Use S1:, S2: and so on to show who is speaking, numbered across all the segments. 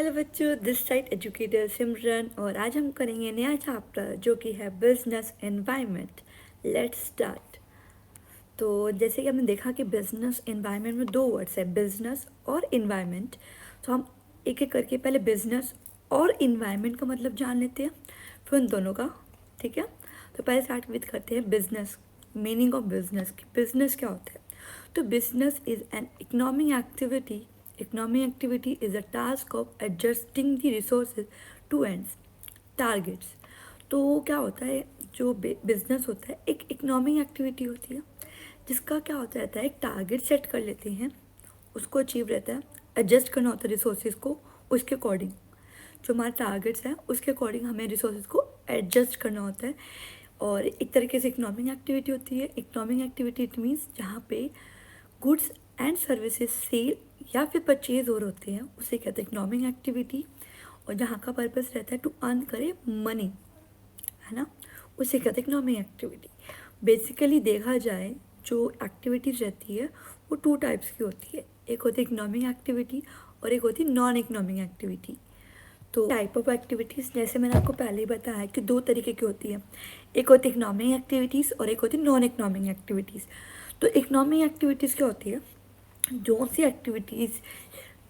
S1: Hello बच्चों, this side educator सिमरन और आज हम करेंगे नया चैप्टर जो कि है बिजनेस एनवायरनमेंट। Let's start. तो जैसे कि हमने देखा कि बिजनेस एनवायरनमेंट में दो वर्ड्स है, बिजनेस और इन्वायरमेंट। तो हम एक एक करके पहले बिजनेस और इन्वायरमेंट का मतलब जान लेते हैं, फिर उन दोनों का। ठीक है, तो पहले स्टार्ट विद करते हैं बिजनेस। मीनिंग ऑफ बिजनेस, कि बिजनेस क्या होता है। तो business is an economic activity. Economic activity is a task of adjusting the resources to ends, targets. तो क्या होता है, जो बिजनेस होता है एक इकोनॉमिक एक्टिविटी होती है जिसका क्या होता रहता है, एक टारगेट सेट कर लेते हैं, उसको अचीव रहता है, एडजस्ट करना होता है रिसोर्सेज को उसके अकॉर्डिंग। जो हमारे टारगेट्स हैं उसके अकॉर्डिंग हमें रिसोर्सेज को एडजस्ट करना होता है। और एक तरीके से इकोनॉमिक एक्टिविटी होती है। इकोनॉमिक एक्टिविटी इट मीन्स जहाँ पे गुड्स एंड सर्विसेज सेल या फिर परचेज और होते हैं, उसे कहते हैं इकोनॉमिक एक्टिविटी। और जहाँ का पर्पस रहता है टू अर्न करे मनी, है ना, उसे कहते हैं इकोनॉमिक एक्टिविटी। बेसिकली देखा जाए जो एक्टिविटीज रहती है वो टू टाइप्स की होती है, एक होती है इकोनॉमिक एक्टिविटी और एक होती है नॉन इकोनॉमिक एक्टिविटी। तो टाइप ऑफ एक्टिविटीज़ जैसे मैंने आपको पहले ही बताया कि दो तरीके की होती है, एक होती है इकोनॉमिक एक्टिविटीज़ और एक होती है नॉन इकोनॉमिक एक्टिविटीज़। तो इकोनॉमिक एक्टिविटीज़ क्या होती है, जो सी एक्टिविटीज़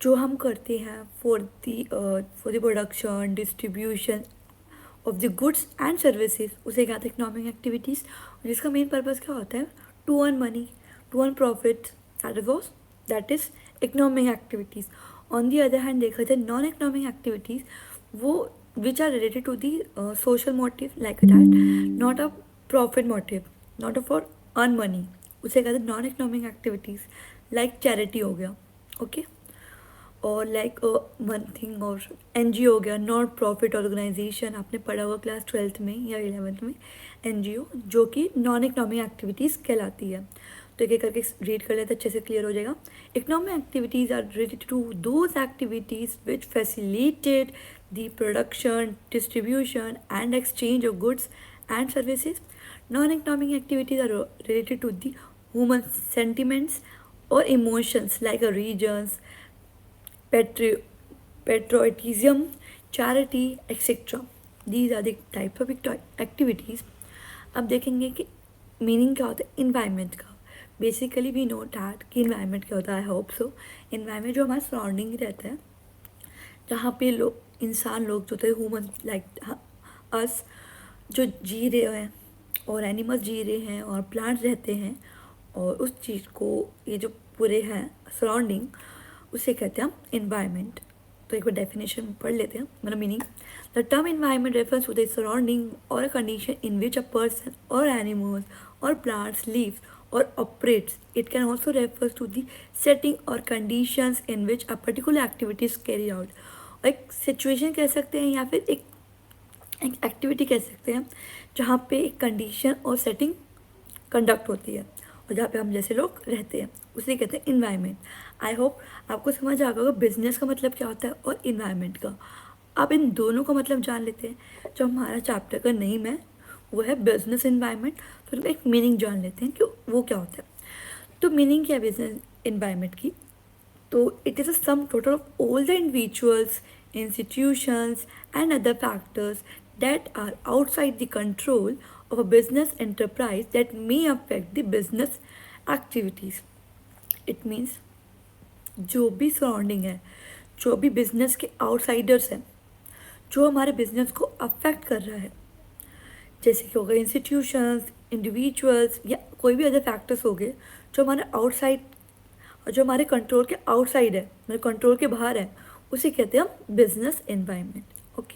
S1: जो हम करते हैं for the production distribution of the goods and services, उसे कहते हैं इकोनॉमिक एक्टिविटीज़। जिसका मेन पर्पज़ क्या होता है, to earn money, to earn profit, that is economic activities. On the other hand देखा जाए नॉन इकोनॉमिक एक्टिविटीज़, वो which are related to the social motive like that, not a profit motive, not a for earn money, उसे कहते हैं non economic activities. Like charity हो गया, okay, और like one thing और एनजीओ हो गया, नॉट प्रॉफिट ऑर्गेनाइजेशन। आपने पढ़ा होगा क्लास 12th में या 11th में, एनजीओ जो कि नॉन इकोनॉमिक एक्टिविटीज़ कहलाती है। तो एक एक करके रीड कर लेते अच्छे से क्लियर हो जाएगा। Economic activities are related to those activities which facilitate the production distribution and exchange of goods and services. Non economic activities are related to the human sentiments or emotions like a regions, patriotism, charity, etc. These are the types of activities. अब देखेंगे कि meaning क्या होता है environment का। Basically we know that कि environment क्या होता है, आई होप सो। इन्वायरमेंट जो हमारे सराउंडिंग रहता है, जहाँ पे लोग इंसान लोग जो होते हैं ह्यूमन लाइक अस, जो जी रहे हैं और एनिमल्स जी रहे हैं और प्लांट्स रहते हैं, और उस चीज़ को ये जो पूरे हैं सराउंडिंग, उसे कहते हैं हम इन्वायरमेंट। तो एक बार डेफिनेशन पढ़ लेते हैं, मतलब meaning. The term environment refers to the surrounding और a condition in which a person और एनिमल्स और प्लांट्स लिव्स और operates. It can also refers to the setting और conditions in which a particular activities carry out. एक situation कह सकते हैं या फिर एक एक्टिविटी कह सकते हैं जहाँ पे एक कंडीशन और सेटिंग कंडक्ट होती है और जहाँ पे हम जैसे लोग रहते हैं, उसे कहते हैं इन्वायरमेंट। आई होप आपको समझ आ गया होगा बिजनेस का मतलब क्या होता है और इन्वायरमेंट का। अब इन दोनों का मतलब जान लेते हैं। जो हमारा चैप्टर का नेम है वो है बिजनेस इन्वायरमेंट, तो उनका एक मीनिंग जान लेते हैं कि वो क्या होता है। तो मीनिंग क्या है बिजनेस इन्वायरमेंट की, तो it is a sum total of all the individuals, institutions and other factors that are outside the control of a business enterprise that may affect the business activities. It means जो भी surrounding है, जो भी business के outsiders हैं, जो हमारे business को अफेक्ट कर रहा है, जैसे कि हो गए इंस्टीट्यूशंस, इंडिविजुअल्स या कोई भी अदर फैक्टर्स हो गए जो हमारे आउटसाइड और जो हमारे कंट्रोल के आउटसाइड है, मतलब कंट्रोल के बाहर है, उसे कहते हैं हम बिजनेस एनवायरनमेंट। ओके,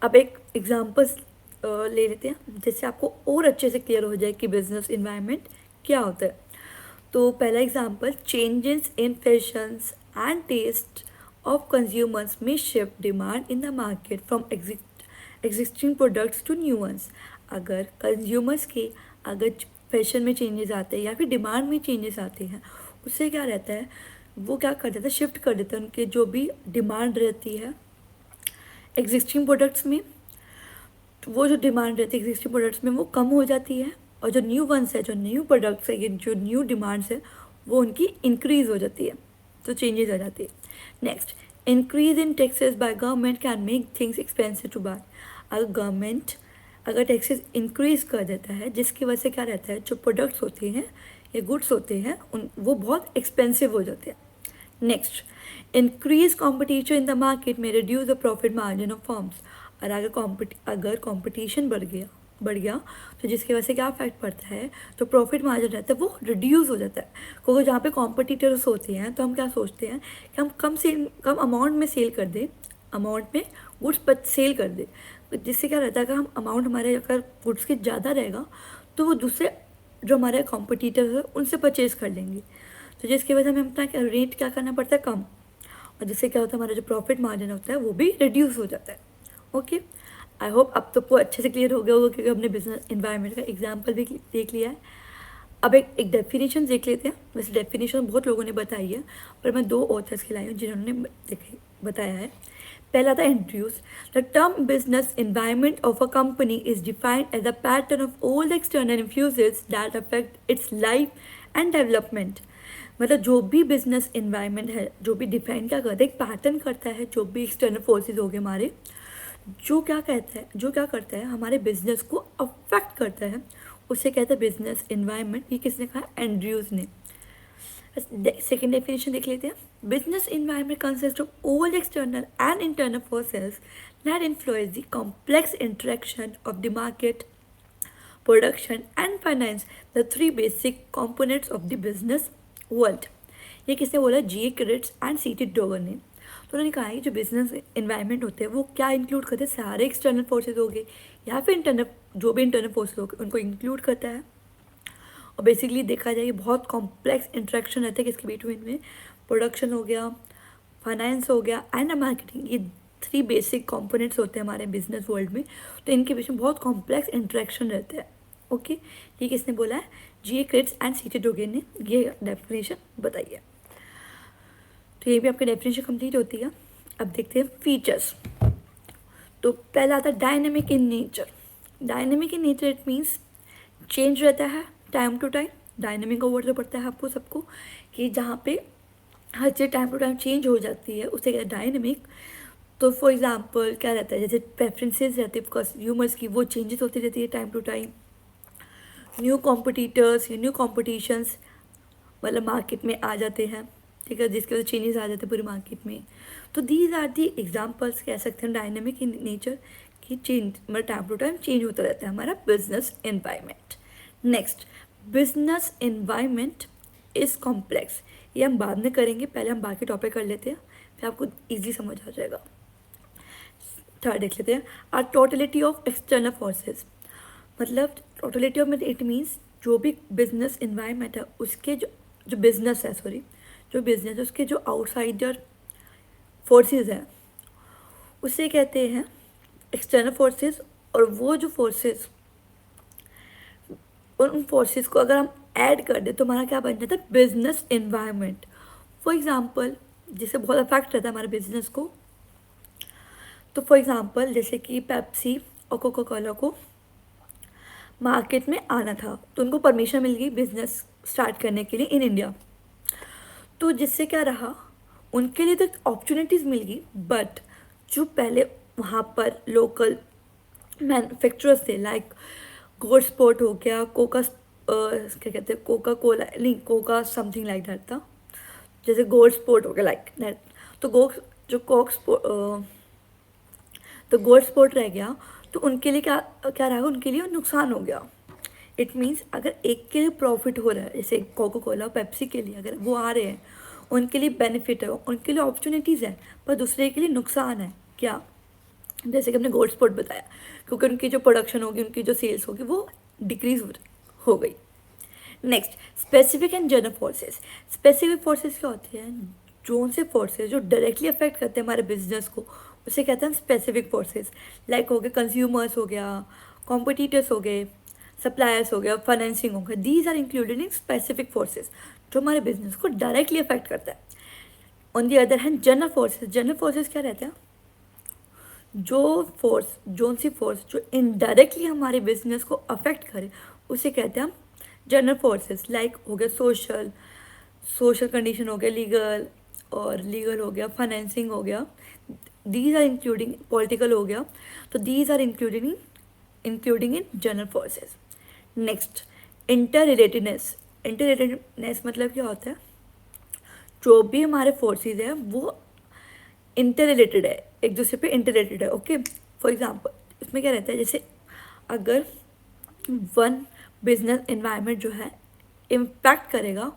S1: अब एक एग्जांपल्स ले लेते हैं जिससे आपको और अच्छे से क्लियर हो जाए कि बिजनेस एनवायरनमेंट क्या होता है। तो पहला example, changes in fashions and taste of consumers में shift demand in the market from existing products to new ones. अगर कंज्यूमर्स के अगर फैशन में चेंजेस आते हैं या फिर डिमांड में चेंजेस आते हैं, उससे क्या रहता है, वो क्या कर देता है, शिफ्ट कर देता है उनके जो भी डिमांड रहती है एग्जिस्टिंग प्रोडक्ट्स में। तो वो जो डिमांड रहती है एग्जिस्टिंग प्रोडक्ट्स में वो कम हो जाती है, और जो न्यू वंस है, जो न्यू प्रोडक्ट्स है, जो न्यू डिमांड्स है, वो उनकी इंक्रीज़ हो जाती है, तो चेंजेस आ जाती है। Next, increase in taxes by government can make things expensive to buy. अगर गवर्नमेंट अगर टैक्सेस इंक्रीज कर देता है, जिसकी वजह से क्या रहता है, जो प्रोडक्ट्स होते हैं या गुड्स होते हैं उन वो बहुत एक्सपेंसिव हो जाते हैं। Next, increase competition in the market में reduce the profit margin of firms. और अगर कॉम्पिटिशन बढ़ गया तो जिसकी वजह से क्या इफेक्ट पड़ता है, तो प्रॉफिट मार्जिन रहता है वो रिड्यूस हो जाता है। क्योंकि जहाँ पे कॉम्पिटिटर्स होते हैं तो हम क्या सोचते हैं कि हम कम अमाउंट में सेल कर दें, अमाउंट में गुड्स पर सेल कर दें, जिससे क्या रहता है कि हम अमाउंट हमारे अगर गुड्स के ज़्यादा रहेगा तो वो दूसरे जो हमारे कॉम्पिटिटर्स हैं उनसे परचेज़ कर लेंगे, तो जिसकी वजह से हमें अपना रेट क्या करना पड़ता है, कम, और जिससे क्या होता है हमारा जो प्रॉफिट मार्जिन होता है वो भी रिड्यूस हो जाता है। ओके, आई होप अब तो अच्छे से क्लियर हो गया होगा, क्योंकि हमने बिजनेस इन्वायरमेंट का एग्जाम्पल भी देख लिया है। अब एक डेफिनेशन देख लेते हैं। वैसे डेफिनेशन बहुत लोगों ने बताई है, पर मैं 2 ऑथर्स की लाई हूँ जिन्होंने बताया है। पहला था introduce. The term business environment of a company is defined as a pattern of all the external influences that affect its life and development. मतलब जो भी बिजनेस इन्वायरमेंट है, जो भी डिफाइन क्या करता है, एक पैटर्न करता है, जो भी एक्सटर्नल फोर्सेज हो गए हमारे, जो क्या करता है हमारे बिजनेस को अफेक्ट करता है, उसे कहता है बिजनेस इन्वायरमेंट। ये किसने कहा, एंड्रयूज ने। सेकेंड डेफिनेशन देख लेते हैं। Business environment consist of all external and internal forces that influence the complex interaction of the market, production and finance, the 3 basic components of the business world. ये किसने बोला, जी क्रिट्स एंड सीटी डोगर ने। तो उन्होंने कहा है कि जो बिजनेस इन्वायरमेंट होते हैं वो क्या इंक्लूड करते हैं, सारे एक्सटर्नल फोर्सेज हो गए या फिर जो भी इंटरनल फोर्सेज हो गए उनको इंक्लूड करता है। और बेसिकली देखा जाए बहुत कॉम्प्लेक्स इंट्रैक्शन रहता है किसके बिटवीन में, प्रोडक्शन हो गया, फाइनेंस हो गया एंड मार्केटिंग। ये 3 बेसिक कंपोनेंट्स होते हैं हमारे बिजनेस वर्ल्ड में, तो इनके बीच में बहुत कॉम्प्लेक्स इंट्रैक्शन रहता है। ओके, ये किसने बोला है, जी क्रिट्स एंड सीटी डोगे ने ये डेफिनेशन बताई है। तो ये भी आपकी डेफिनेशन कंप्लीट होती है। अब देखते हैं फीचर्स। तो पहला आता है dynamic in nature. Dynamic in nature it means change रहता है टाइम टू टाइम। डायनेमिक का वर्ड तो पड़ता है आपको सबको, कि जहाँ पे हर चीज़ टाइम टू टाइम चेंज हो जाती है उसे कहते हैं डायनेमिक। तो फॉर एग्जांपल क्या रहता है, जैसे प्रेफरेंसेस रहते हैं कंज्यूमर्स की, वो चेंजेस होती रहती है time to time. New competitors या न्यू कॉम्पिटिशन्स मतलब मार्केट में आ जाते हैं, ठीक है, जिसके वजह चेंजेस आ जाते हैं पूरी मार्केट में। तो दीज आर दी एग्जाम्पल्स कह सकते हैं डायनेमिक इन नेचर, कि चेंज मतलब टाइम टू टाइम चेंज होता रहता है हमारा business environment. Next, business environment is complex. ये हम बाद में करेंगे, पहले हम बाकी टॉपिक कर लेते हैं, फिर आपको ईजी समझ आ जाएगा। थर्ड देख लेते हैं, are totality of external forces. मतलब टोटलिटी ऑफ इट मीन्स जो भी बिजनेस इन्वायरमेंट है उसके जो बिजनेस है, सॉरी, जो बिजनेस है उसके जो आउटसाइडर फोर्सेस हैं उसे कहते हैं एक्सटर्नल फोर्सेस। और वो जो फोर्सेस, उन फोर्सेस को अगर हम ऐड कर दें तो हमारा क्या बन जाता है, बिजनेस इन्वायरमेंट। फॉर एग्जांपल जिससे बहुत अफेक्ट रहता है हमारे बिजनेस को, तो फॉर एग्जांपल जैसे कि पेप्सी और कोका कोला को मार्केट में आना था, तो उनको परमिशन मिल गई बिजनेस स्टार्ट करने के लिए इन इंडिया। तो जिससे क्या रहा, उनके लिए तो अपॉर्चुनिटीज़ मिल गई, बट जो पहले वहाँ पर लोकल मैन्युफैक्चरर्स थे, लाइक गोड स्पोर्ट हो गया, क्या कहते हैं, कोका कोला नहीं, कोका समथिंग लाइक दैट था, जैसे गोल्ड स्पोर्ट हो गया लाइक दैट। तो तो गोल्ड स्पोर्ट रह गया, तो उनके लिए क्या क्या रहा, उनके लिए नुकसान हो गया। इट मीन्स अगर एक के लिए प्रॉफिट हो रहा है, जैसे कोका कोला पेप्सी के लिए अगर वो आ रहे हैं, उनके लिए बेनिफिट है, उनके लिए अपॉर्चुनिटीज़ है, पर दूसरे के लिए नुकसान है। क्या, जैसे कि हमने गोल्ड स्पोर्ट बताया, क्योंकि उनकी जो प्रोडक्शन होगी, उनकी जो सेल्स होगी वो डिक्रीज हो गई। Next, specific and general forces. Specific forces क्या होती है, जोन से फोर्सेस जो डायरेक्टली अफेक्ट करते हैं हमारे बिजनेस को, उसे कहते हैं स्पेसिफिक फोर्सेस। लाइक हो गए कंज्यूमर्स हो गया, कॉम्पिटिटर्स हो गए, सप्लायर्स हो गया, फाइनेंसिंग हो गया। These are included in specific forces जो हमारे बिजनेस को डायरेक्टली अफेक्ट करता है। On the other hand general forces क्या रहते हैं, जोन सी फोर्स जो इनडायरेक्टली हमारे बिजनेस को अफेक्ट करे उसे कहते हैं हम जनरल फोर्सेस। लाइक हो गया सोशल कंडीशन हो गया, लीगल और लीगल हो गया, फाइनेंसिंग हो गया, दीज आर इंक्लूडिंग पॉलिटिकल हो गया, तो these are including in general forces. Next, interrelatedness. Interrelatedness मतलब क्या होता है, जो भी हमारे फोर्सेस है वो इंटर रिलेटेड है, एक दूसरे पे इंटर रिलेटेड है। ओके, फॉर एग्जांपल इसमें क्या रहता है, जैसे अगर वन बिजनेस एनवायरनमेंट जो है इम्पैक्ट करेगा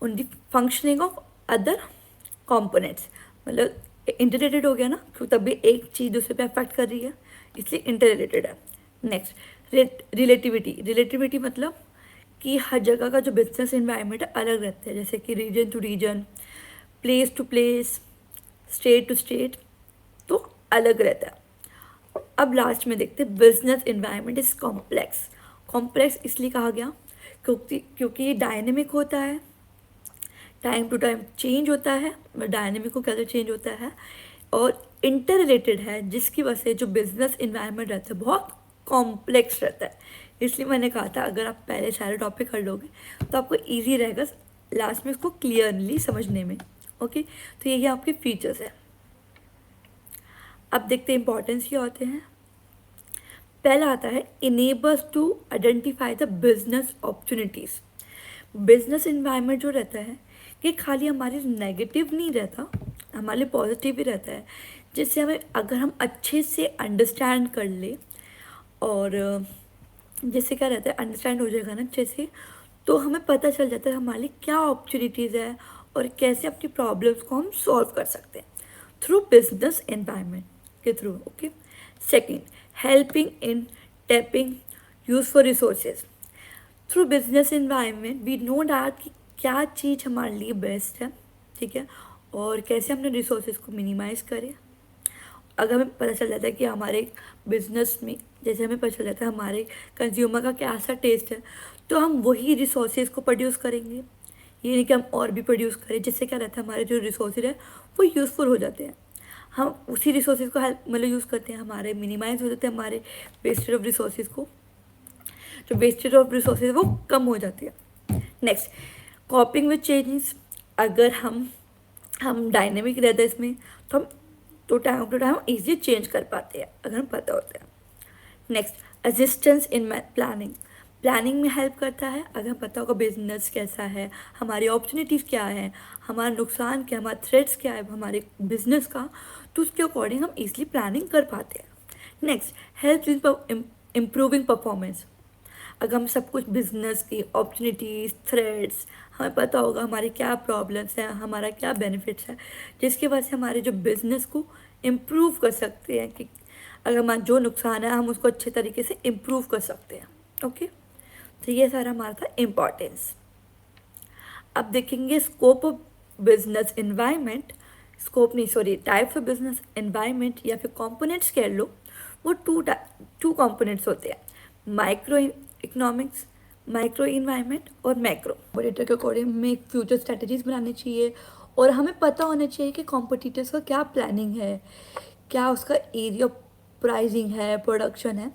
S1: on the functioning of other components, मतलब इंटर रिलेटेड हो गया ना, क्योंकि तभी एक चीज़ दूसरे पे अफेक्ट कर रही है, इसलिए इंटर रिलेटेड है। Next, relativity. रिलेटिविटी मतलब कि हर जगह का जो बिजनेस इन्वायरमेंट है अलग रहता है, जैसे कि region to region, place to place, state to state, तो अलग रहता है। अब लास्ट में देखते हैं, business environment is complex. Complex इसलिए कहा गया क्योंकि ये डायनेमिक होता है, टाइम टू टाइम चेंज होता है, डायनेमिक को कैसे चेंज होता है, और इंटर रिलेटेड है, जिसकी वजह से जो बिजनेस इन्वायरमेंट रहता है बहुत कॉम्प्लेक्स रहता है। इसलिए मैंने कहा था अगर आप पहले सारे टॉपिक कर लोगे तो आपको ईजी रहेगा लास्ट में इसको क्लियरली समझने में। ओके, तो यही आपके फीचर्स हैं। अब देखते हैं इंपॉर्टेंस क्या होते हैं। पहला आता है enables to identify the business opportunities. Business environment जो रहता है ये खाली हमारे नेगेटिव नहीं रहता, हमारे लिए पॉजिटिव भी रहता है, जिससे हमें अगर हम अच्छे से अंडरस्टैंड कर ले, और जैसे क्या रहता है अंडरस्टैंड हो जाएगा ना अच्छे से, तो हमें पता चल जाता है हमारे लिए क्या अपॉर्चुनिटीज़ है और कैसे अपनी प्रॉब्लम्स को हम सॉल्व कर सकते हैं थ्रू बिजनेस एनवायरनमेंट के through. Okay, second, helping in tapping useful resources. Through business environment we know that कि क्या चीज़ हमारे लिए बेस्ट है, ठीक है, और कैसे हमने रिसोर्सेज को मिनिमाइज़ करें। अगर हमें पता चल जाता है कि हमारे बिजनेस में, जैसे हमें पता चल जाता है हमारे कंज्यूमर का क्या सा टेस्ट है, तो हम वही रिसोर्सेज को प्रोड्यूस करेंगे, ये नहीं कि हम और भी प्रोड्यूस करें, जिससे क्या रहता है हमारे जो रिसोर्सेज है वो यूज़फुल हो जाते हैं। हम उसी रिसोर्सेज को हेल्प मतलब यूज़ करते हैं, हमारे मिनिमाइज हो जाते हैं, हमारे वेस्टेज ऑफ रिसोर्सेज को, जो वेस्टेज ऑफ रिसोर्सेज वो कम हो जाती है। Next, coping with changes. अगर हम डायनेमिक रहते हैं इसमें, तो हम तो time to time easily change कर पाते हैं अगर हम पता होता है। Next, assistance in planning. Planning में हेल्प करता है, अगर हमें पता होगा बिजनेस कैसा है, हमारी अपॉर्चुनिटीज़ क्या है, हमारा नुकसान क्या है, हमारा थ्रेट्स क्या है हमारे बिजनेस का, तो उसके अकॉर्डिंग हम ईजिली प्लानिंग कर पाते हैं। Next, help in improving performance. अगर हम सब कुछ बिजनेस की अपॉर्चुनिटीज़, थ्रेड्स, हमें पता होगा हमारी क्या प्रॉब्लम्स हैं, हमारा क्या बेनिफिट्स है, जिसकी वजह से हमारे जो बिज़नेस को इम्प्रूव कर सकते हैं, कि अगर हमारा जो नुकसान है हम उसको अच्छे तरीके से इम्प्रूव कर सकते हैं। ओके, तो ये सारा हमारा था इम्पॉर्टेंस। अब देखेंगे scope of business environment. Scope नहीं, sorry, types of business environment या फिर कंपोनेंट्स कह लो, वो टू कंपोनेंट्स होते हैं, माइक्रो इकोनॉमिक्स, माइक्रो इन्वायरमेंट और मैक्रो। ऑपरेटर के अकॉर्डिंग हमें एक फ्यूचर स्ट्रेटजीज बनानी चाहिए, और हमें पता होना चाहिए कि कॉम्पिटिटर्स का क्या प्लानिंग है, क्या उसका एरिया प्राइसिंग है, प्रोडक्शन है,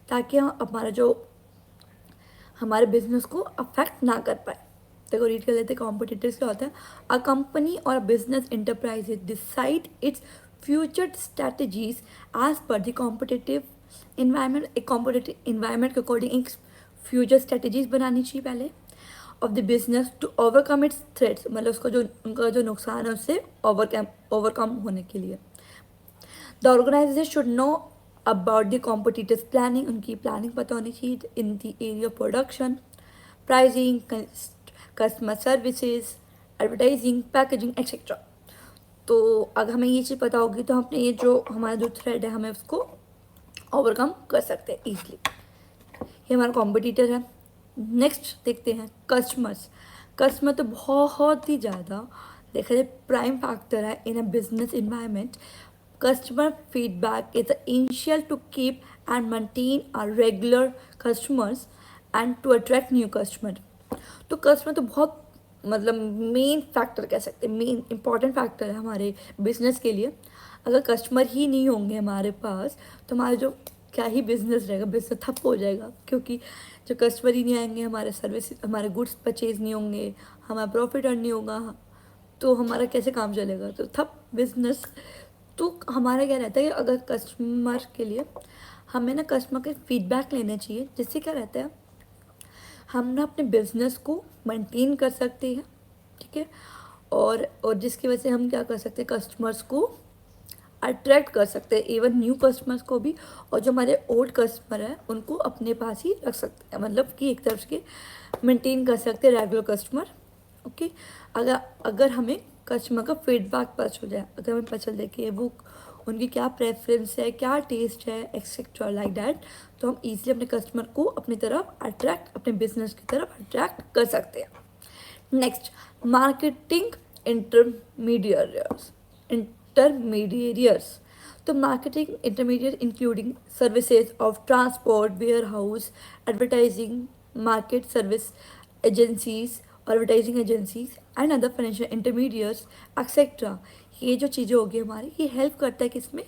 S1: ताकि हम हमारा जो हमारे बिजनेस को अफेक्ट ना कर पाए। देखो रीड कर लेते कॉम्पिटिटर्स क्या होता है। अ कंपनी और business enterprise decide its future strategies as per the competitive environment. एक कॉम्पिटिटिव इन्वायरमेंट के अकॉर्डिंग एक फ्यूचर स्ट्रैटेजीज बनानी चाहिए पहले of the business to overcome its threats, मतलब उसका जो उनका जो नुकसान है उससे ओवरकम होने के लिए। The organisation should know about the competitors planning, उनकी प्लानिंग पता होनी चाहिए in the area of production, pricing, customer services, advertising, packaging etcetera. तो अगर हमें ये चीज़ पता होगी तो हम अपने ये जो हमारा जो थ्रेड है हमें उसको ओवरकम कर सकते हैं ईजिली। ये हमारा कॉम्पिटिटर है। नेक्स्ट देखते हैं कस्टमर्स। कस्टमर तो बहुत ही ज़्यादा देखा जाए प्राइम फैक्टर है in a business environment. Customer feedback is essential to keep and maintain our regular customers and to attract new customer। तो कस्टमर तो बहुत मतलब मेन फैक्टर कह सकते हैं, मेन इंपॉर्टेंट फैक्टर है हमारे बिजनेस के लिए। अगर कस्टमर ही नहीं होंगे हमारे पास तो हमारा जो क्या ही बिजनेस रहेगा, बिजनेस ठप हो जाएगा, क्योंकि जो कस्टमर ही नहीं आएंगे हमारे सर्विस, हमारे गुड्स परचेज नहीं होंगे, हमारा प्रॉफिट अर्न नहीं होगा, तो हमारा कैसे काम चलेगा? तो तब बिजनेस, तो हमारा क्या रहता है कि अगर कस्टमर के लिए हमें ना कस्टमर के फीडबैक लेना चाहिए, जिससे क्या रहता है हम ना अपने बिजनेस को मेंटेन कर सकते हैं, ठीक है। और जिसकी वजह से हम क्या कर सकते हैं, कस्टमर्स को अट्रैक्ट कर सकते हैं, इवन न्यू कस्टमर्स को भी। और जो हमारे ओल्ड कस्टमर हैं उनको अपने पास ही रख सकते हैं, मतलब कि एक तरफ से मेंटेन कर सकते हैं रेगुलर कस्टमर। ओके, अगर अगर हमें कस्टमर का फीडबैक पता चल जाए, अगर हमें पता चल जाए कि वो उनकी क्या प्रेफरेंस है, क्या टेस्ट है, एक्सेट्रा लाइक दैट, तो हम ईजिली अपने कस्टमर को अपनी तरफ अट्रैक्ट, अपने बिजनेस की तरफ अट्रैक्ट कर सकते हैं। Next, marketing intermediaries. तो marketing intermediate including services of transport, warehouse, advertising, market service agencies, advertising agencies and other financial intermediates etcetera. ये जो चीज़ें होगी हमारी, ये हेल्प करता है किसमें,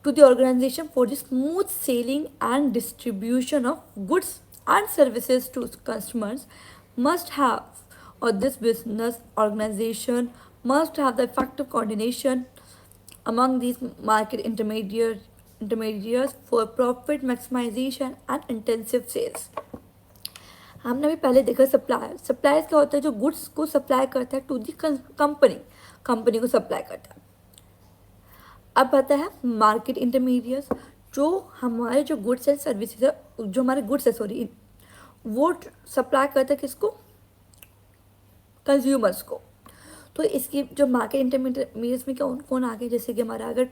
S1: to the organization for the smooth selling and distribution of goods and services to customers must have, or this business organization must have the effective coordination among these market intermediaries for profit maximization and intensive sales. हमने भी पहले देखा suppliers क्या होता है, जो goods को supply करता है टू दी कंपनी को सप्लाई करता है। अब आता है मार्केट इंटरमीडिएट्स, जो हमारे जो गुड्स एंड सर्विसेज है, जो हमारे गुड्स है सॉरी, वो सप्लाई करता है किसको, कंज्यूमर्स को। तो इसकी जो मार्केट इंटरमीडिएट्स में कौन कौन आ गए, जैसे कि हमारा अगर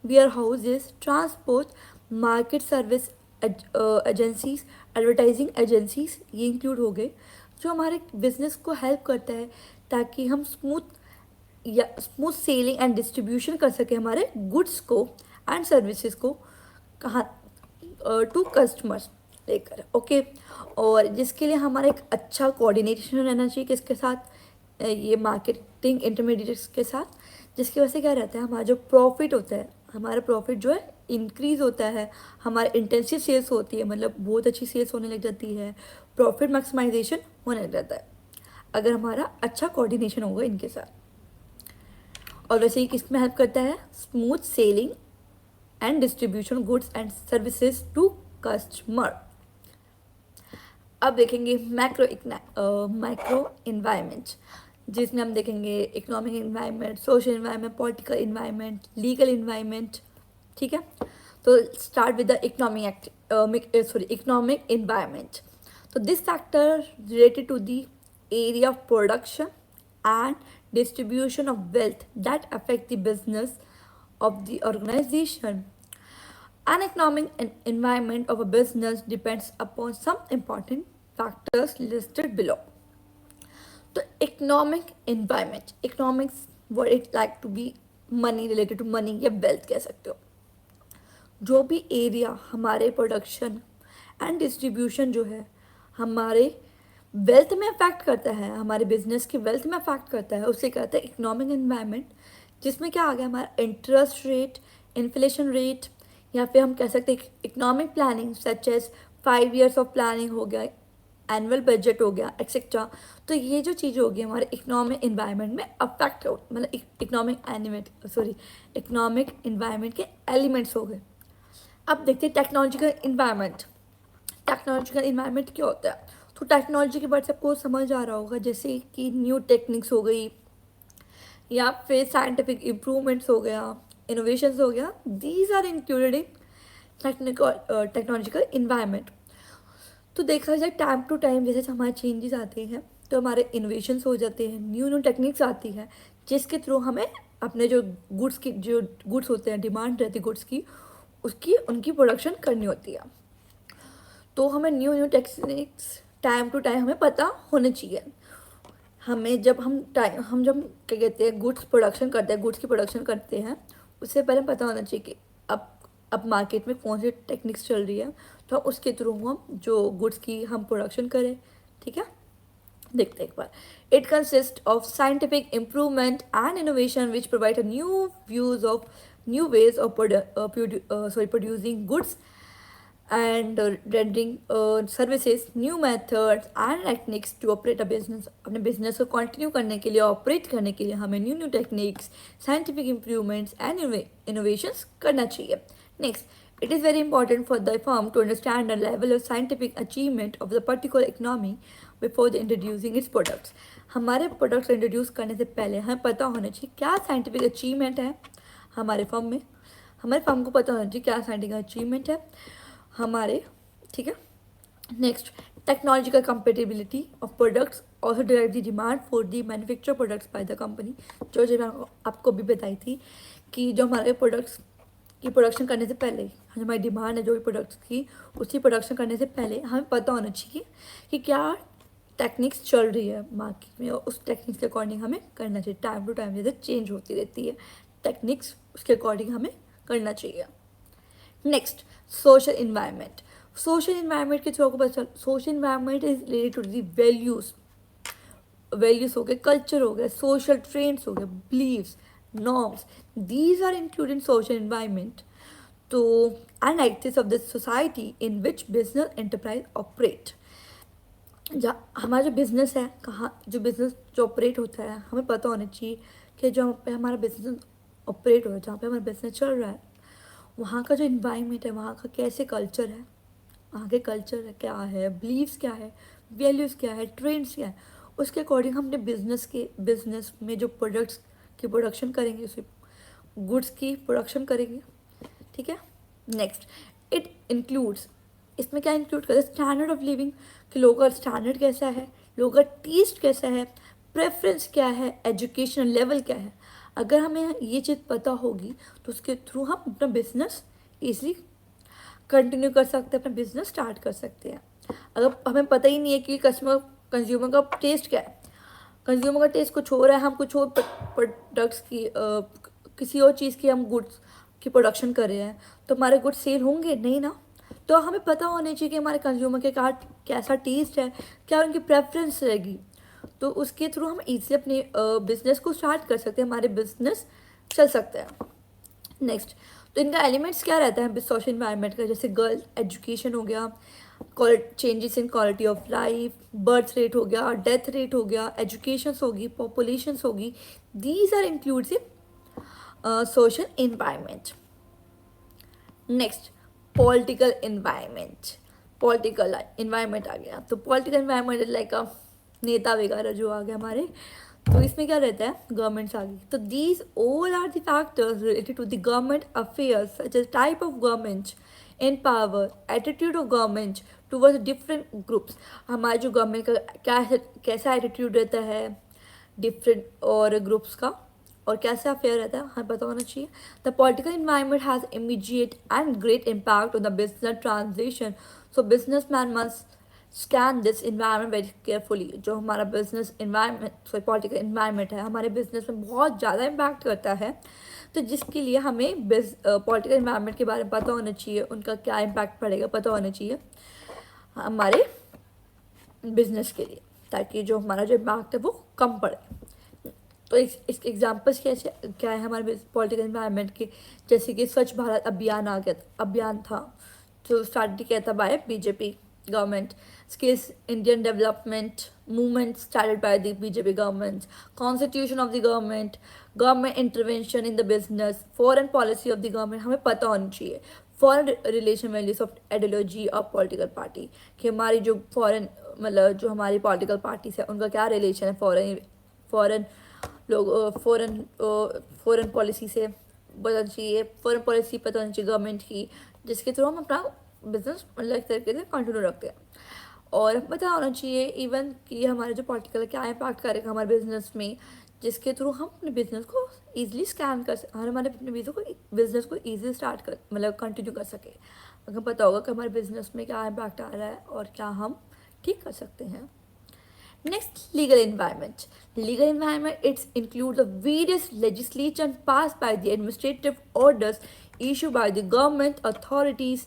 S1: warehouses, transport, market service agencies, advertising agencies, ये इंक्लूड हो गए, जो हमारे बिजनेस को हेल्प करता है ताकि हम स्मूथ सेलिंग एंड डिस्ट्रीब्यूशन कर सके हमारे गुड्स को एंड सर्विसेज को, कहाँ, टू कस्टमर्स लेकर। ओके, और जिसके लिए हमारा एक अच्छा कोऑर्डिनेशन रहना चाहिए किसके साथ, ये मार्केटिंग इंटरमीडिएट्स के साथ, जिसकी वजह से क्या रहता है, हमारा जो प्रॉफिट होता है, हमारा प्रॉफिट जो है इंक्रीज़ होता है, हमारा इंटेंसिव सेल्स होती है, मतलब बहुत अच्छी सेल्स होने लग जाती है, प्रॉफिट मैक्सिमाइजेशन होने लग जाता है अगर हमारा अच्छा कोऑर्डिनेशन होगा इनके साथ। और वैसे ही किस में हेल्प करता है, smooth selling and distribution goods and services to customer. अब देखेंगे माइक्रो इन्वायरमेंट, जिसमें हम देखेंगे economic environment, social environment, political environment, legal environment, ठीक है। तो start with the economic environment. तो this factor related to the area of production and distribution of wealth that affect the business of the organization. An economic environment of a business depends upon some important factors listed below. So economic environment, economics what it like to be money, related to money या wealth कह सकते हो। जो भी area हमारे production and distribution जो है हमारे वेल्थ में अफेक्ट करता है, हमारे बिजनेस की वेल्थ में अफेक्ट करता है, उसे कहते हैं इकोनॉमिक एनवायरनमेंट, जिसमें क्या आ गया हमारा इंटरेस्ट रेट, इन्फ्लेशन रेट, या फिर हम कह सकते हैं economic planning such as 5 years of planning हो गया, एनुअल बजट हो गया, एक्सेट्रा। तो ये जो चीज़ होगी हमारे इकोनॉमिक इन्वायरमेंट में अफेक्ट हो, मतलब इकोनॉमिक इन्वायरमेंट के एलिमेंट्स हो गए। अब देखते हैं टेक्नोलॉजिकल इन्वायरमेंट। टेक्नोलॉजिकल इन्वायरमेंट क्या होता है, तो टेक्नोलॉजी के बारे से आपको समझ आ रहा होगा, जैसे कि न्यू टेक्निक्स हो गई या फिर साइंटिफिक इम्प्रूवमेंट्स हो गया, इनोवेशंस हो गया, these are included in technological environment. तो देखा जाए टाइम टू टाइम जैसे हमारे चेंजेस आते हैं तो हमारे इनोवेशंस हो जाते हैं, न्यू टेक्निक्स आती है, जिसके थ्रू हमें अपने जो गुड्स होते हैं, डिमांड रहती है गुड्स की, उनकी प्रोडक्शन करनी होती है। तो हमें new techniques time to time हमें पता होना चाहिए। हमें जब क्या कहते हैं गुड्स की प्रोडक्शन करते हैं, उससे पहले पता होना चाहिए कि अब मार्केट में कौन सी टेक्निक्स चल रही है, तो उसके थ्रू हम जो गुड्स की हम प्रोडक्शन करें, ठीक है। देखते हैं एक बार। It consist of scientific improvement and innovation which provide a new ways of producing goods and rendering services, new methods and techniques to operate a business. अपने business को continue करने के लिए, operate करने के लिए हमें new techniques, scientific improvements and innovations करना चाहिए. Next, it is very important for the firm to understand the level of scientific achievement of the particular economy before the introducing its products. हमारे products introduce करने से पहले हमें पता होना चाहिए क्या scientific achievement है हमारे फर्म में. हमारे फर्म को पता होना चाहिए क्या scientific achievement है हमारे, ठीक है. Next, technological compatibility of products also drive the demand for the manufacture products by the company. जो मैं आपको भी बताई थी कि जो हमारे प्रोडक्ट्स की प्रोडक्शन करने से पहले हमारी डिमांड है जो भी प्रोडक्ट्स की, उसकी प्रोडक्शन करने से पहले हमें पता होना चाहिए कि क्या टेक्निक्स चल रही है मार्केट में, और उस टेक्निक्स के अकॉर्डिंग हमें करना चाहिए. टाइम टू टाइम जैसे चेंज होती रहती है टेक्निक्स, उसके अकॉर्डिंग हमें करना चाहिए. Next, social environment. Social environment के थ्रू आपको पता चल, social environment is related to the values. Values हो गए, कल्चर हो गया, सोशल ट्रेंड्स हो गए, beliefs, norms, these are included in social environment. तो and actives of the society in which business enterprise operate. जहाँ हमारा जो बिजनेस है, कहाँ जो बिजनेस जो ऑपरेट होता है, हमें पता होना चाहिए कि जहाँ पे हमारा बिजनेस ऑपरेट हो रहा है, जहाँ पे हमारा बिजनेस चल रहा है, वहाँ का जो इन्वायरमेंट है, वहाँ का कैसे कल्चर है, वहाँ के कल्चर क्या है, बिलीव्स क्या है, वैल्यूज़ क्या है, ट्रेंड्स क्या है, उसके अकॉर्डिंग हम अपने बिजनेस में जो प्रोडक्ट्स की प्रोडक्शन करेंगे, उसे गुड्स की प्रोडक्शन करेंगे, ठीक है. नेक्स्ट, इट इंक्लूड्स, इसमें क्या इंक्लूड करते हैं, स्टैंडर्ड ऑफ लिविंग, कि लोगों का स्टैंडर्ड कैसा है, लोगों का टेस्ट कैसा है, प्रेफरेंस क्या है, एजुकेशन लेवल क्या है. अगर हमें ये चीज़ पता होगी तो उसके थ्रू हम अपना बिजनेस ईजिली कंटिन्यू कर सकते हैं, अपना बिजनेस स्टार्ट कर सकते हैं. अगर हमें पता ही नहीं है कि कंज्यूमर का टेस्ट क्या है, कंज्यूमर का टेस्ट कुछ हो रहा है, हम कुछ और प्रोडक्ट्स की किसी और चीज़ की हम गुड्स की प्रोडक्शन कर रहे हैं, तो हमारे गुड्स सेल होंगे नहीं ना. तो हमें पता होना चाहिए कि हमारे कंज्यूमर के कैसा टेस्ट है, क्या उनकी प्रेफरेंस रहेगी. तो उसके थ्रू हम ईज़िली अपने बिजनेस को स्टार्ट कर सकते हैं, हमारे बिजनेस चल सकते हैं. नेक्स्ट, तो इनका एलिमेंट्स क्या रहता है सोशल इन्वायरमेंट का, जैसे गर्ल एजुकेशन हो गया, changes in quality of life, birth rate हो गया, डेथ रेट हो गया, एजुकेशन होगी, पॉपुलेशन होगी, these are includes in social environment. Next, political environment. Political environment आ गया, तो पॉलिटिकल इन्वायरमेंट लाइक नेता वगैरह जो आ गए हमारे, तो इसमें क्या रहता है, गवर्नमेंट्स आ गई. तो these all are the factors related to the government affairs such as type of government in power, attitude of government towards different groups. हमारे जो गवर्नमेंट का क्या है, कैसा एटीट्यूड रहता है डिफरेंट और ग्रुप्स का, और कैसा अफेयर रहता है, हमें पता होना चाहिए. The political environment has immediate and great impact on the business transition. So business man must scan this environment very carefully. जो हमारा बिजनेस इन्वायरमेंट पॉलिटिकल इन्वायरमेंट है, हमारे बिजनेस में बहुत ज़्यादा इम्पैक्ट करता है. तो जिसके लिए हमें पॉलिटिकल इन्वायरमेंट के बारे में पता होना चाहिए, उनका क्या इम्पैक्ट पड़ेगा पता होना चाहिए हमारे बिजनेस के लिए, ताकि जो हमारा जो इम्पैक्ट है वो कम पड़े. तो इसके एग्जाम्पल्स क्या है हमारे पॉलिटिकल इन्वायरमेंट के, जैसे कि स्वच्छ भारत अभियान था जो स्टार्ट किया था by BJP government. Skills Indian development movement started by the BJP government. Constitution of the government, government intervention in the business, foreign policy of the government. हमें पता होनी चाहिए foreign relation values of ideology of political party, कि हमारी जो foreign मतलब जो हमारी पॉलिटिकल पार्टीज है उनका क्या रिलेशन है फॉरेन लोग फॉरेन पॉलिसी से पता चाहिए, फॉरेन पॉलिसी पता होनी चाहिए गवर्नमेंट की, जिसके थ्रू हम अपना बिजनेस मतलब एक तरीके से कंटिन्यू रखते हैं. और पता होना चाहिए इवन कि हमारे जो पॉलिटिकल क्या इम्पैक्ट करेगा हमारे बिजनेस में, जिसके थ्रू हम अपने बिजनेस को ईजिली स्कैन कर सकें, हमारे अपने बिजनेस को ईजिली स्टार्ट कर मतलब कंटिन्यू कर सके. अगर पता होगा कि हमारे बिजनेस में क्या इम्पैक्ट आ रहा है और क्या हम ठीक कर सकते हैं. Next, legal environment. Legal environment, it includes the various legislation passed by the administrative orders issued by the government authorities,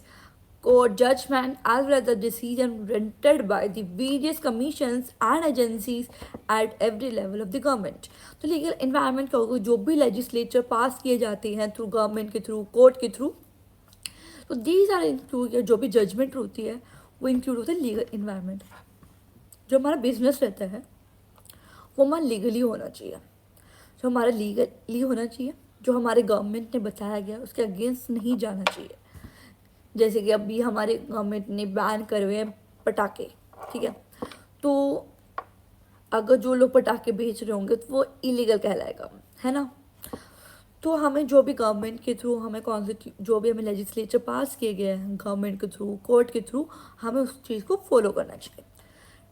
S1: court judgment, as well as the decision rendered by the various commissions and agencies at every level of the government. तो legal environment का होगा जो भी legislature पास किए जाते हैं through government के through, court के थ्रू, तो दीज आर इंक्लूड, जो भी जजमेंट होती है वो इंक्लूड होता है लीगल इन्वायरमेंट। जो हमारा बिजनेस रहता है वो हमारा लीगली होना चाहिए, जो हमारा लीगली होना चाहिए, जो हमारे गवर्नमेंट ने बताया गया उसके अगेंस्ट नहीं जाना चाहिए। जैसे कि अभी हमारे गवर्नमेंट ने बैन करे हुए हैं पटाखे, ठीक है, तो अगर जो लोग पटाखे बेच रहे होंगे तो वो इलीगल कहलाएगा, है ना। तो हमें जो भी गवर्नमेंट के थ्रू हमें जो भी हमें लेजिस्लेचर पास किए गए हैं गवर्नमेंट के थ्रू, कोर्ट के थ्रू, हमें उस चीज़ को फॉलो करना चाहिए।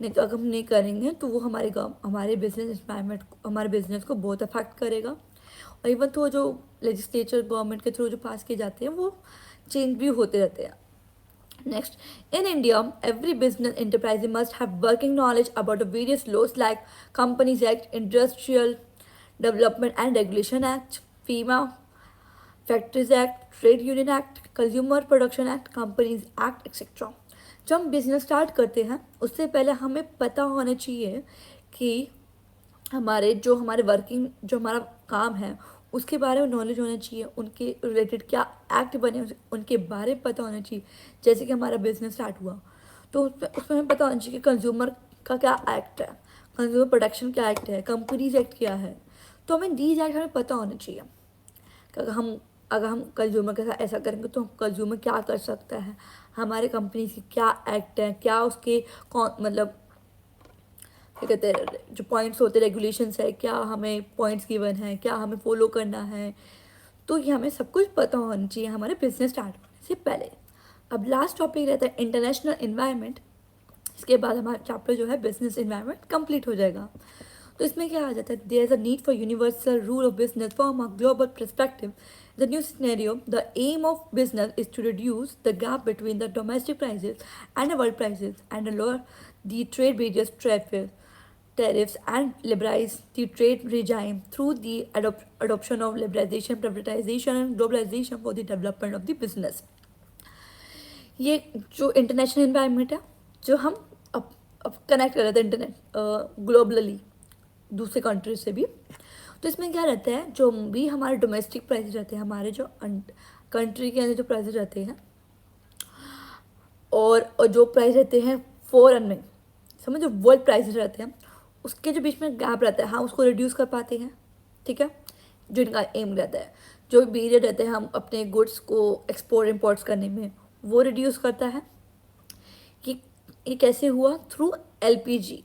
S1: नहीं तो अगर हम नहीं करेंगे तो वो हमारे बिजनेस इन्वायरमेंट, हमारे बिजनेस को बहुत अफेक्ट करेगा। और इवन तो जो लेजिस्लेचर गवर्नमेंट के थ्रू जो पास किए जाते हैं वो चेंज भी होते रहते हैं। Next, in India, every business enterprise must have working knowledge about the various laws like Companies Act, Industrial Development and Regulation Act, FEMA, Factories Act, Trade Union Act, Consumer Production Act, Companies Act, etc. जब हम business start करते हैं उससे पहले हमें पता होना चाहिए कि हमारे वर्किंग जो हमारा काम है उसके बारे में नॉलेज होना चाहिए, उनके रिलेटेड क्या एक्ट बने उनके बारे में पता होना चाहिए। जैसे कि हमारा बिजनेस स्टार्ट हुआ तो उसमें हमें पता होना चाहिए कि कंज्यूमर का क्या एक्ट है, कंज्यूमर प्रोटेक्शन क्या एक्ट है, कंपनीज एक्ट क्या है। तो हमें दीज एक्ट हमें पता होना चाहिए कि अगर हम कंज्यूमर के साथ ऐसा करेंगे तो कंज्यूमर क्या कर सकता है, हमारे कंपनी की क्या एक्ट है, क्या उसके कौन मतलब क्या कहते हैं जो पॉइंट्स होते हैं रेगुलेशंस है, क्या हमें पॉइंट्स गिवन है, क्या हमें फॉलो करना है। तो ये हमें सब कुछ पता होना चाहिए हमारे बिजनेस स्टार्ट होने से पहले। अब लास्ट टॉपिक रहता है इंटरनेशनल इन्वायरमेंट। इसके बाद हमारा चैप्टर जो है बिजनेस इन्वायरमेंट कंप्लीट हो जाएगा। तो इसमें क्या आ जाता है, there is a need for universal rule of business from a global perspective. The new scenario, the aim of business is to reduce the gap between the domestic prices and the world prices and lower the trade barriers, tariffs and liberalize the trade regime through the adoption of liberalization, privatization and globalization for the development of the business। ये जो international environment है जो हम अब connect कर रहे थे internet globally दूसरे कंट्री से भी। तो इसमें क्या रहता है, जो भी हमारे डोमेस्टिक प्राइस रहते हैं, हमारे जो कंट्री के अंदर जो प्राइस रहते हैं और जो प्राइस रहते हैं फॉरेन में, समझ जो वर्ल्ड प्राइस रहते हैं उसके जो बीच में गैप रहता है, हाँ उसको रिड्यूस कर पाते हैं, ठीक है। जो इनका एम रहता है, जो बैरियर रहते हैं हम अपने गुड्स को एक्सपोर्ट इम्पोर्ट्स करने में, वो रिड्यूस करता है। कि ये कैसे हुआ, थ्रू एलपीजी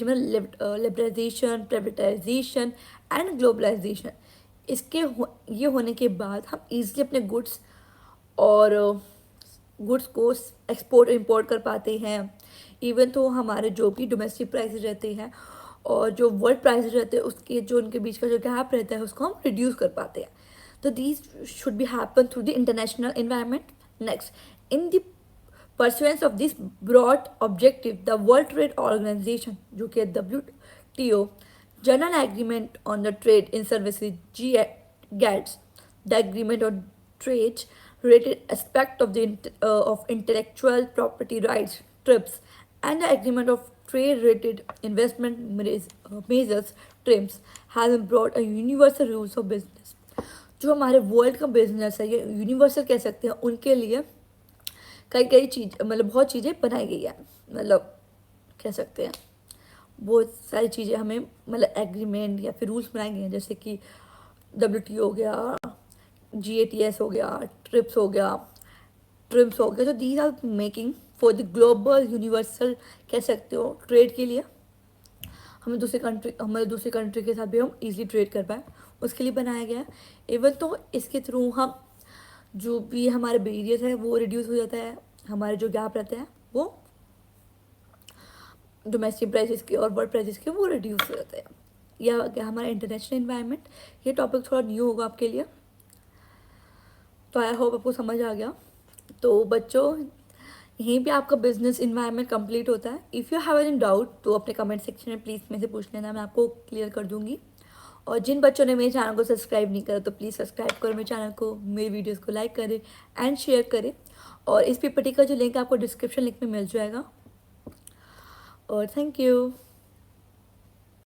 S1: में लिबरलाइजेशन, प्राइवेटाइजेशन एंड ग्लोबलाइजेशन। ये होने के बाद हम ईजिली अपने गुड्स को एक्सपोर्ट इम्पोर्ट कर पाते हैं। इवन तो हमारे जो भी डोमेस्टिक प्राइसेस रहते हैं और जो वर्ल्ड प्राइसेस रहते हैं उसके जो उनके बीच का जो गैप रहता है उसको हम रिड्यूस कर पाते हैं। तो these should be happen through the international environment. Next, in the pursuance of this broad objective, the world trade organisation जो कि WTO, general agreement on the trade in services GATS, the agreement on trade related aspect of intellectual property rights TRIPS, and the agreement of trade related investment measures TRIPS has brought a universal rules of business। जो हमारे world का business है ये universal कह सकते हैं, उनके लिए कई चीज़ मतलब बहुत चीज़ें बनाई गई है, मतलब कह सकते हैं बहुत सारी चीज़ें हमें मतलब एग्रीमेंट या फिर रूल्स बनाए गए हैं। जैसे कि WTO हो गया, GATS हो गया, ट्रिप्स हो गया। तो these are making for the global universal कह सकते हो ट्रेड के लिए। हमें दूसरे कंट्री के साथ भी हम इजीली ट्रेड कर पाए उसके लिए बनाया गया है। इवन तो इसके थ्रू हम जो भी हमारे बैरियर्स है वो रिड्यूस हो जाता है, हमारे जो गैप रहते हैं वो डोमेस्टिक प्राइसेस के और वर्ल्ड प्राइसेस के वो रिड्यूस हो जाते हैं। यह हमारा इंटरनेशनल इन्वायरमेंट। ये टॉपिक थोड़ा न्यू होगा आपके लिए, तो आई होप आपको समझ आ गया। तो बच्चों यहीं पे आपका बिजनेस इन्वायरमेंट कंप्लीट होता है। If you have any doubt तो अपने कमेंट सेक्शन में प्लीज़ मेरे से पूछ लेना, मैं आपको क्लियर कर दूंगी। और जिन बच्चों ने मेरे चैनल को सब्सक्राइब नहीं करा तो प्लीज़ सब्सक्राइब करो मेरे चैनल को, मेरी वीडियोज़ को लाइक करें एंड शेयर करें। और इस PPT का जो लिंक आपको डिस्क्रिप्शन लिंक में मिल जाएगा। और थैंक यू।